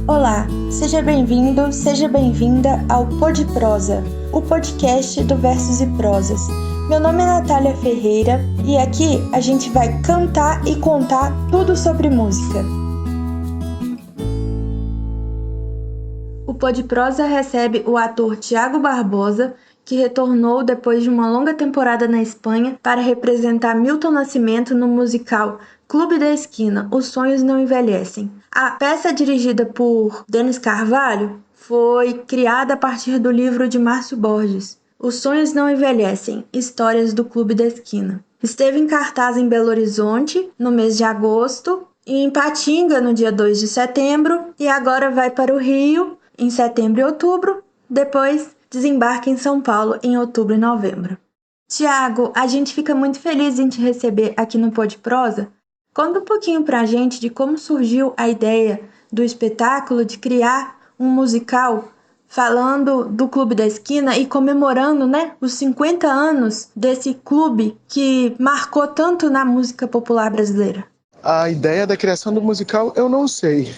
Olá, seja bem-vindo, seja bem-vinda ao Pod Prosa, o podcast do Versos e Prosas. Meu nome é Natália Ferreira e aqui a gente vai cantar e contar tudo sobre música. O Pod Prosa recebe o ator Thiago Barbosa, que retornou depois de uma longa temporada na Espanha para representar Milton Nascimento no musical Clube da Esquina, Os Sonhos Não Envelhecem. A peça, dirigida por Denis Carvalho, foi criada a partir do livro de Márcio Borges, Os Sonhos Não Envelhecem, Histórias do Clube da Esquina. Esteve em cartaz em Belo Horizonte, no mês de agosto, e em Patinga, no dia 2 de setembro, e agora vai para o Rio, em setembro e outubro, depois desembarca em São Paulo em outubro e novembro. Tiago, a gente fica muito feliz em te receber aqui no Pod Prosa. Conta um pouquinho pra gente de como surgiu a ideia do espetáculo de criar um musical falando do Clube da Esquina e comemorando, os 50 anos desse clube que marcou tanto na música popular brasileira. A ideia da criação do musical eu não sei.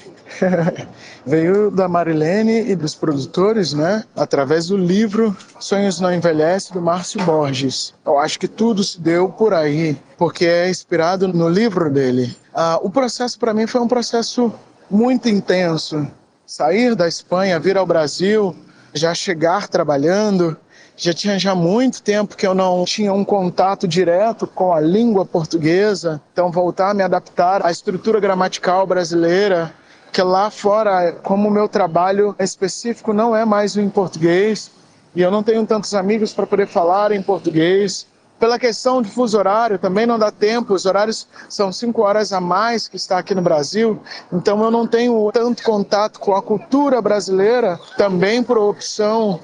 Veio da Marilene e dos produtores, através do livro Sonhos Não Envelhecem, do Márcio Borges. Eu acho que tudo se deu por aí, porque é inspirado no livro dele. O processo para mim foi um processo muito intenso. Sair da Espanha, vir ao Brasil, já chegar trabalhando. Já tinha muito tempo que eu não tinha um contato direto com a língua portuguesa. Então voltar a me adaptar à estrutura gramatical brasileira, que lá fora, como o meu trabalho específico não é mais em português, e eu não tenho tantos amigos para poder falar em português. Pela questão de fuso horário, também não dá tempo, os horários são 5 horas a mais que está aqui no Brasil, então eu não tenho tanto contato com a cultura brasileira. Também por opção,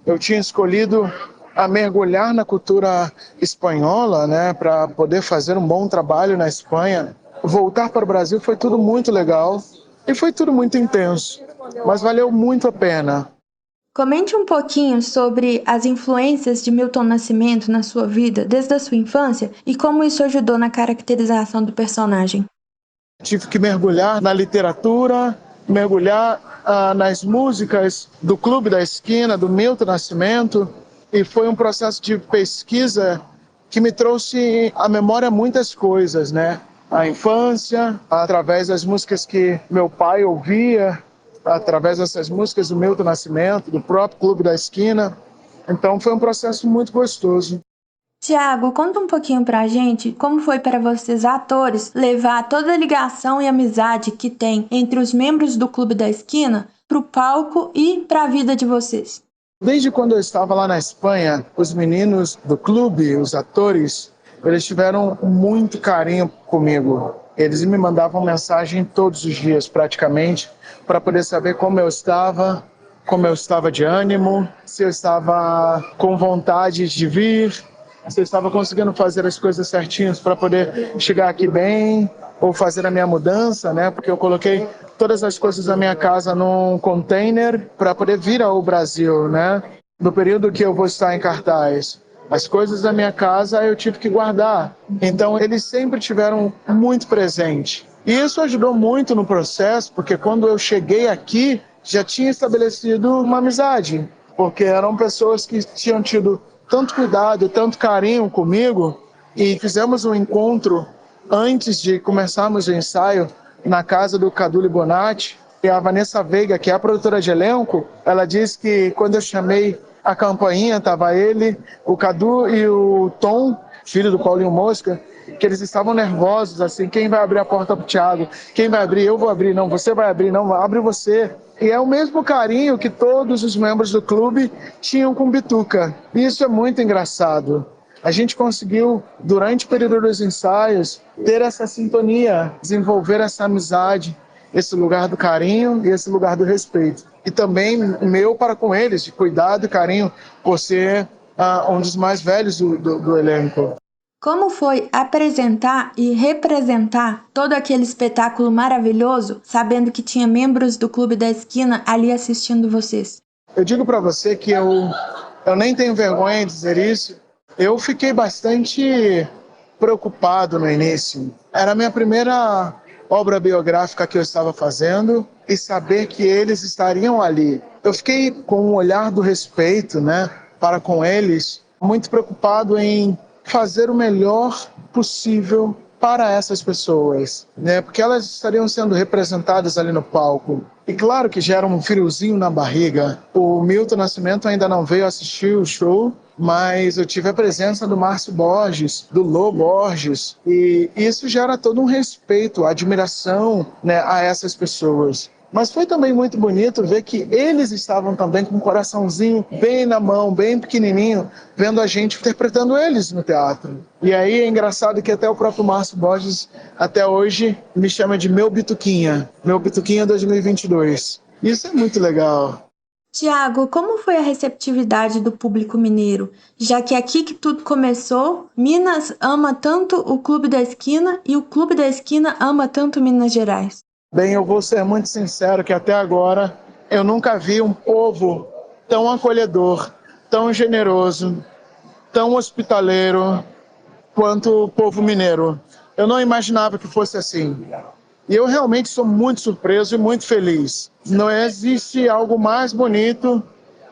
eu tinha escolhido a mergulhar na cultura espanhola, para poder fazer um bom trabalho na Espanha. Voltar para o Brasil foi tudo muito legal e foi tudo muito intenso, mas valeu muito a pena. Comente um pouquinho sobre as influências de Milton Nascimento na sua vida desde a sua infância e como isso ajudou na caracterização do personagem. Tive que mergulhar na literatura, mergulhar nas músicas do Clube da Esquina, do Milton Nascimento, e foi um processo de pesquisa que me trouxe à memória muitas coisas, A infância, através das músicas que meu pai ouvia, através dessas músicas do Milton Nascimento, do próprio Clube da Esquina. Então foi um processo muito gostoso. Tiago, conta um pouquinho pra gente como foi para vocês, atores, levar toda a ligação e amizade que tem entre os membros do Clube da Esquina pro palco e pra vida de vocês. Desde quando eu estava lá na Espanha, os meninos do clube, os atores, eles tiveram muito carinho comigo. Eles me mandavam mensagem todos os dias, praticamente, para poder saber como eu estava de ânimo, se eu estava com vontade de vir, se eu estava conseguindo fazer as coisas certinhas para poder chegar aqui bem, ou fazer a minha mudança, porque eu coloquei todas as coisas da minha casa num container para poder vir ao Brasil, no período que eu vou estar em cartaz. As coisas da minha casa eu tive que guardar. Então eles sempre tiveram muito presente. E isso ajudou muito no processo, porque quando eu cheguei aqui, já tinha estabelecido uma amizade, porque eram pessoas que tinham tido tanto cuidado, tanto carinho comigo, e fizemos um encontro antes de começarmos o ensaio na casa do Cadu Libonati. E a Vanessa Veiga, que é a produtora de elenco, ela disse que quando eu chamei a campainha, estava ele, o Cadu e o Tom, filho do Paulinho Mosca, que eles estavam nervosos, assim, quem vai abrir a porta pro Thiago? Quem vai abrir? Eu vou abrir. Não, você vai abrir. Não, abre você. E é o mesmo carinho que todos os membros do clube tinham com Bituca. E isso é muito engraçado. A gente conseguiu, durante o período dos ensaios, ter essa sintonia, desenvolver essa amizade, esse lugar do carinho e esse lugar do respeito. E também meu para com eles, de cuidado e carinho, por ser um dos mais velhos do elenco. Como foi apresentar e representar todo aquele espetáculo maravilhoso, sabendo que tinha membros do Clube da Esquina ali assistindo vocês? Eu digo para você que eu nem tenho vergonha de dizer isso. Eu fiquei bastante preocupado no início. Era a minha primeira obra biográfica que eu estava fazendo. e saber que eles estariam ali. Eu fiquei com um olhar do respeito, né, para com eles, muito preocupado em fazer o melhor possível para essas pessoas, né, porque elas estariam sendo representadas ali no palco. E claro que gera um friozinho na barriga. O Milton Nascimento ainda não veio assistir o show, mas eu tive a presença do Márcio Borges, do Lô Borges, e isso gera todo um respeito, admiração, né, a essas pessoas. Mas foi também muito bonito ver que eles estavam também com um coraçãozinho bem na mão, bem pequenininho, vendo a gente interpretando eles no teatro. E aí é engraçado que até o próprio Márcio Borges, até hoje, me chama de Meu Bituquinha 2022. Isso é muito legal. Tiago, como foi a receptividade do público mineiro? Já que é aqui que tudo começou, Minas ama tanto o Clube da Esquina e o Clube da Esquina ama tanto Minas Gerais. Bem, eu vou ser muito sincero que até agora eu nunca vi um povo tão acolhedor, tão generoso, tão hospitaleiro quanto o povo mineiro. Eu não imaginava que fosse assim. E eu realmente sou muito surpreso e muito feliz. Não existe algo mais bonito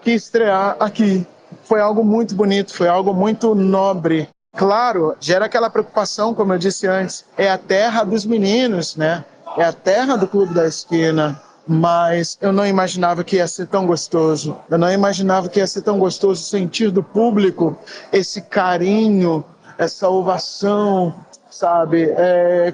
que estrear aqui. Foi algo muito bonito, foi algo muito nobre. Claro, gera aquela preocupação, como eu disse antes, é a terra dos meninos, né? É a terra do Clube da Esquina. Mas eu não imaginava que ia ser tão gostoso. Eu não imaginava que ia ser tão gostoso sentir do público esse carinho, essa ovação, sabe?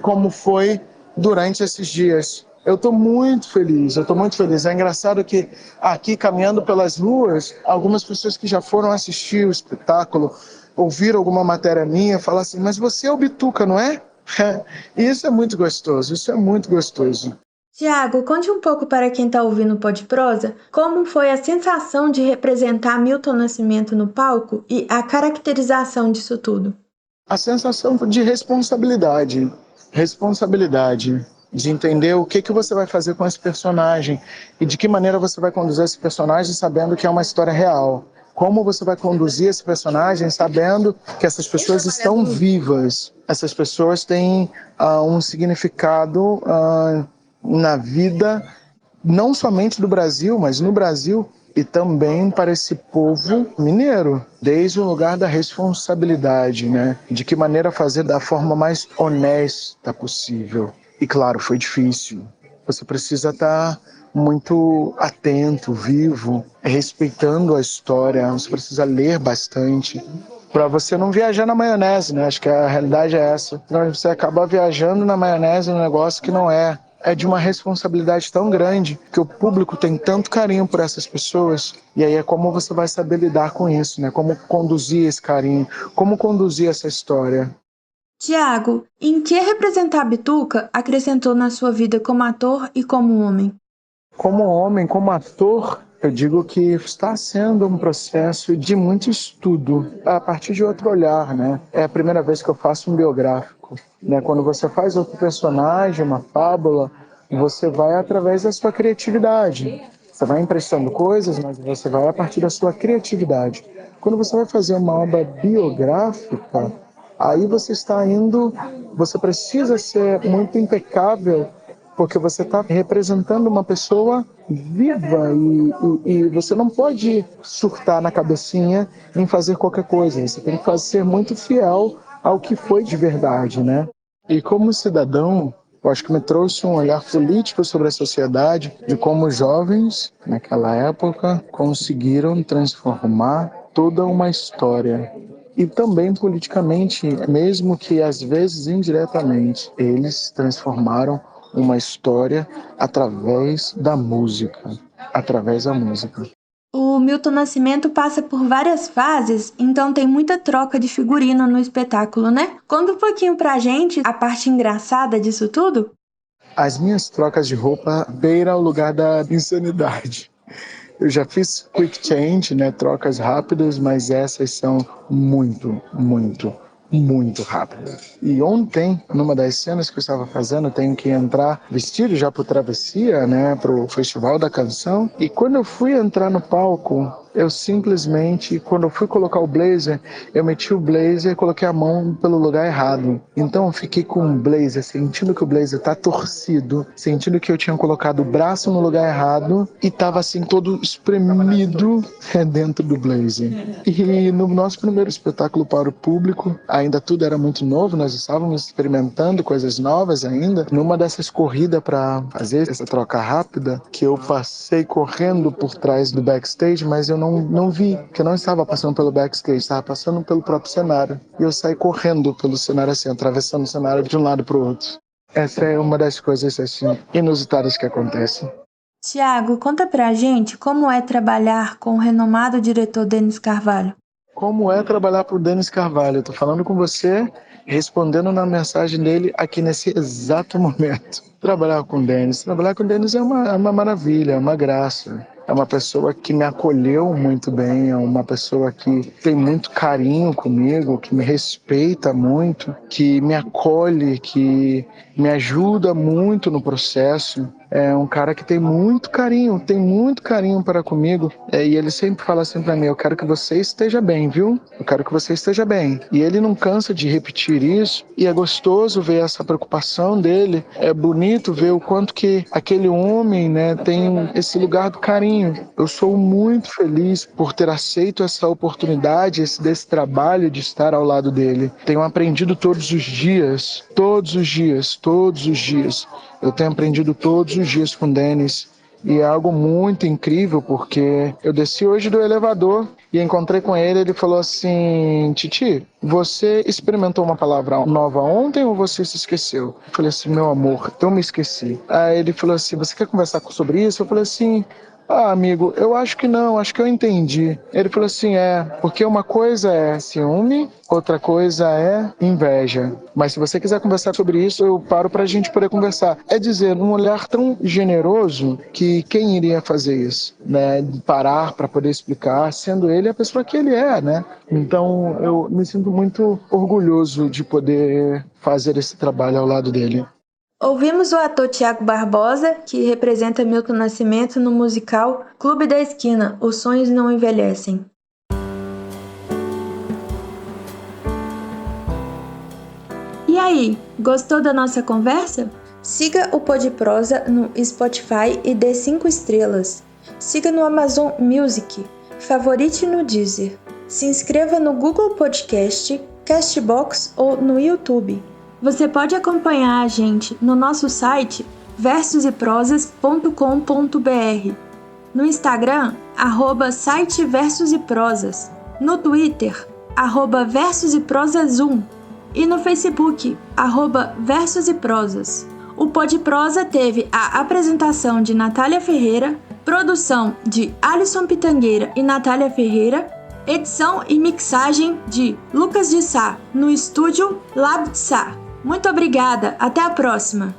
Como foi durante esses dias. Eu estou muito feliz, eu estou muito feliz. É engraçado que aqui, caminhando pelas ruas, algumas pessoas que já foram assistir o espetáculo, ouviram alguma matéria minha, falaram assim, mas você é o Bituca, não é? E isso é muito gostoso, isso é muito gostoso. Tiago, conte um pouco para quem está ouvindo o Pod Prosa como foi a sensação de representar Milton Nascimento no palco e a caracterização disso tudo. A sensação de responsabilidade de entender o que você vai fazer com esse personagem e de que maneira você vai conduzir esse personagem sabendo que é uma história real. Como você vai conduzir esse personagem sabendo que essas pessoas estão vivas. Essas pessoas têm um significado na vida, não somente do Brasil, mas no Brasil e também para esse povo mineiro, desde o lugar da responsabilidade, né? De que maneira fazer da forma mais honesta possível. E claro, foi difícil. Você precisa estar muito atento, vivo, respeitando a história. Você precisa ler bastante para você não viajar na maionese, né? Acho que a realidade é essa. Então, você acaba viajando na maionese num negócio que não é. É de uma responsabilidade tão grande que o público tem tanto carinho por essas pessoas. E aí é como você vai saber lidar com isso, né? Como conduzir esse carinho, como conduzir essa história. Tiago, em que representar Bituca acrescentou na sua vida como ator e como homem? Como homem, como ator, eu digo que está sendo um processo de muito estudo, a partir de outro olhar, né? É a primeira vez que eu faço um biográfico, né? Quando você faz outro personagem, uma fábula, você vai através da sua criatividade. Você vai emprestando coisas, mas você vai a partir da sua criatividade. Quando você vai fazer uma obra biográfica, aí você está indo, você precisa ser muito impecável porque você está representando uma pessoa viva e você não pode surtar na cabecinha em fazer qualquer coisa. Você tem que ser muito fiel ao que foi de verdade, né? E como cidadão, eu acho que me trouxe um olhar político sobre a sociedade, de como os jovens, naquela época, conseguiram transformar toda uma história. E também politicamente, mesmo que às vezes indiretamente, eles transformaram uma história através da música, através da música. O Milton Nascimento passa por várias fases, então tem muita troca de figurino no espetáculo, né? Conta um pouquinho pra gente a parte engraçada disso tudo. As minhas trocas de roupa beiram o lugar da insanidade. Eu já fiz quick change, né, trocas rápidas, mas essas são muito rápidas. E ontem, numa das cenas que eu estava fazendo, eu tenho que entrar vestido já para o Travessia, né, para o Festival da Canção. E quando eu fui entrar no palco, eu simplesmente, quando eu fui colocar o blazer, eu meti o blazer e coloquei a mão pelo lugar errado. Então eu fiquei com o blazer, sentindo que o blazer tá torcido, sentindo que eu tinha colocado o braço no lugar errado e tava assim todo espremido dentro do blazer. E no nosso primeiro espetáculo para o público, ainda tudo era muito novo, nós estávamos experimentando coisas novas ainda. Numa dessas corridas para fazer essa troca rápida, que eu passei correndo por trás do backstage, mas eu não vi, que eu não estava passando pelo backstage, estava passando pelo próprio cenário. E eu saí correndo pelo cenário assim, atravessando o cenário de um lado para o outro. Essa é uma das coisas assim, inusitadas que acontecem. Tiago, conta pra gente como é trabalhar com o renomado diretor Denis Carvalho. Como é trabalhar para o Denis Carvalho? Eu tô falando com você, respondendo na mensagem dele aqui nesse exato momento. Trabalhar com o Denis é uma maravilha, é uma graça. É uma pessoa que me acolheu muito bem, é uma pessoa que tem muito carinho comigo, que me respeita muito, que me acolhe, que me ajuda muito no processo. É um cara que tem muito carinho para comigo. E ele sempre fala assim para mim, eu quero que você esteja bem, viu? Eu quero que você esteja bem. E ele não cansa de repetir isso. E é gostoso ver essa preocupação dele. É bonito ver o quanto que aquele homem, né, tem esse lugar do carinho. Eu sou muito feliz por ter aceito essa oportunidade, desse trabalho de estar ao lado dele. Tenho aprendido todos os dias. Eu tenho aprendido todos os dias com o Denis. E é algo muito incrível, porque eu desci hoje do elevador e encontrei com ele. Ele falou assim, Titi, você experimentou uma palavra nova ontem ou você se esqueceu? Eu falei assim, meu amor, eu me esqueci. Aí ele falou assim, você quer conversar sobre isso? Eu falei assim, amigo, eu acho que não, acho que eu entendi. Ele falou assim, porque uma coisa é ciúme, outra coisa é inveja. Mas se você quiser conversar sobre isso, eu paro pra gente poder conversar. É dizer, um olhar tão generoso que quem iria fazer isso, né? Parar para poder explicar, sendo ele a pessoa que ele é, né? Então eu me sinto muito orgulhoso de poder fazer esse trabalho ao lado dele. Ouvimos o ator Tiago Barbosa, que representa Milton Nascimento no musical Clube da Esquina, Os Sonhos Não Envelhecem. E aí, gostou da nossa conversa? Siga o Podprosa no Spotify e dê 5 estrelas. Siga no Amazon Music, favorite no Deezer. Se inscreva no Google Podcast, Castbox ou no YouTube. Você pode acompanhar a gente no nosso site versoseprosas.com.br, no Instagram, @site Versos e Prosas, no Twitter, @versoseprosas1 e no Facebook, @Versos e Prosas. O Podprosa teve a apresentação de Natália Ferreira, produção de Alisson Pitangueira e Natália Ferreira, edição e mixagem de Lucas de Sá, no estúdio Lab de Sá. Muito obrigada, até a próxima!